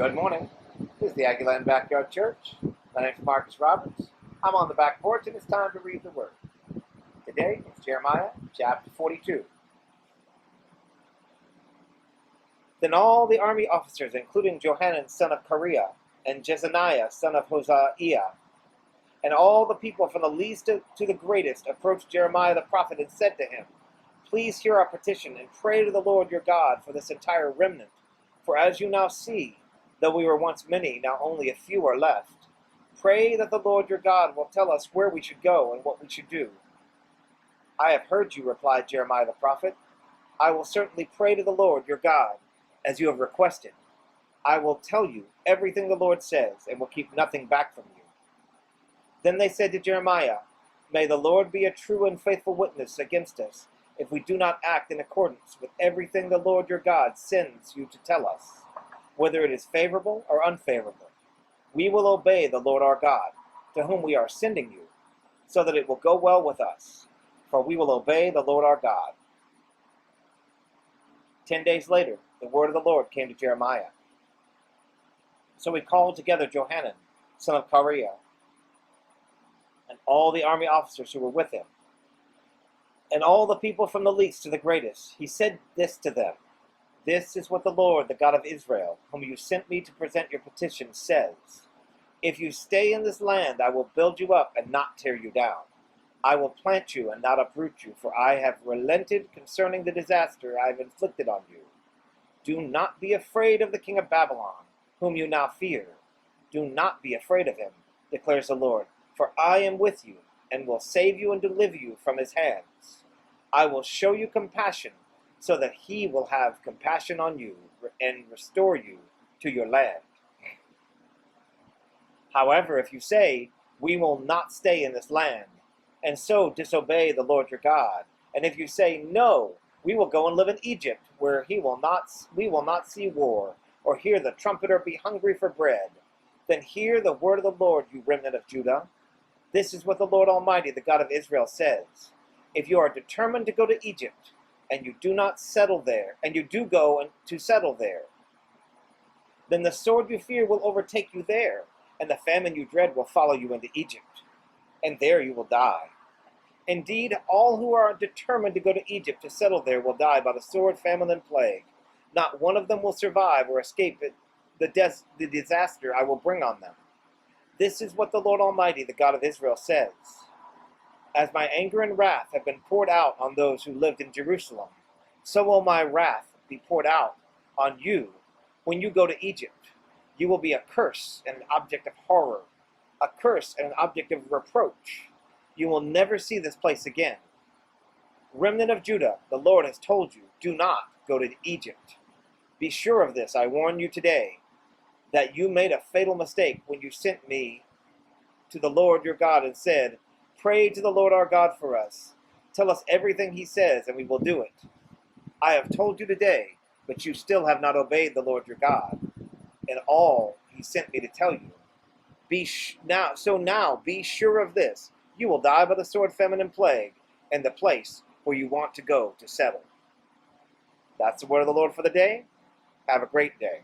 Good morning. This is the Aggieland Backyard Church. My name is Marcus Roberts. I'm on the back porch and it's time to read the Word. Today is Jeremiah chapter 42. Then all the army officers, including Johanan son of Kareah, and Jezaniah son of Hosea, and all the people from the least to the greatest, approached Jeremiah the prophet and said to him, "Please hear our petition and pray to the Lord your God for this entire remnant. For as you now see, though we were once many, now only a few are left. Pray that the Lord your God will tell us where we should go and what we should do." "I have heard you," replied Jeremiah the prophet. "I will certainly pray to the Lord your God, as you have requested. I will tell you everything the Lord says, and will keep nothing back from you." Then they said to Jeremiah, "May the Lord be a true and faithful witness against us, if we do not act in accordance with everything the Lord your God sends you to tell us, whether it is favorable or unfavorable. We will obey the Lord our God, to whom we are sending you, so that it will go well with us, for we will obey the Lord our God." 10 days later, the word of the Lord came to Jeremiah. So he called together Johanan, son of Kareah, and all the army officers who were with him, and all the people from the least to the greatest. He said this to them: "This is what the Lord, the God of Israel, whom you sent me to present your petition, says. If you stay in this land, I will build you up and not tear you down. I will plant you and not uproot you, for I have relented concerning the disaster I have inflicted on you. Do not be afraid of the king of Babylon, whom you now fear. Do not be afraid of him, declares the Lord, for I am with you, and will save you and deliver you from his hands. I will show you compassion, so that he will have compassion on you and restore you to your land. However, if you say, 'We will not stay in this land,' and so disobey the Lord your God, and if you say, 'No, we will go and live in Egypt, where we will not see war, or hear the trumpeter be hungry for bread,' then hear the word of the Lord, you remnant of Judah. This is what the Lord Almighty, the God of Israel, says. If you are determined to go to Egypt, and you do not settle there, and you do go to settle there, then the sword you fear will overtake you there, and the famine you dread will follow you into Egypt, and there you will die. Indeed, all who are determined to go to Egypt to settle there will die by the sword, famine, and plague. Not one of them will survive or escape the disaster I will bring on them. This is what the Lord Almighty, the God of Israel, says. As my anger and wrath have been poured out on those who lived in Jerusalem, so will my wrath be poured out on you when you go to Egypt. You will be a curse and an object of horror, a curse and an object of reproach. You will never see this place again. Remnant of Judah, the Lord has told you, do not go to Egypt. Be sure of this, I warn you today, that you made a fatal mistake when you sent me to the Lord your God and said, 'Pray to the Lord our God for us. Tell us everything he says, and we will do it.' I have told you today, but you still have not obeyed the Lord your God, and all he sent me to tell you. Now be sure of this. You will die by the sword, famine, and plague, in the place where you want to go to settle." That's the word of the Lord for the day. Have a great day.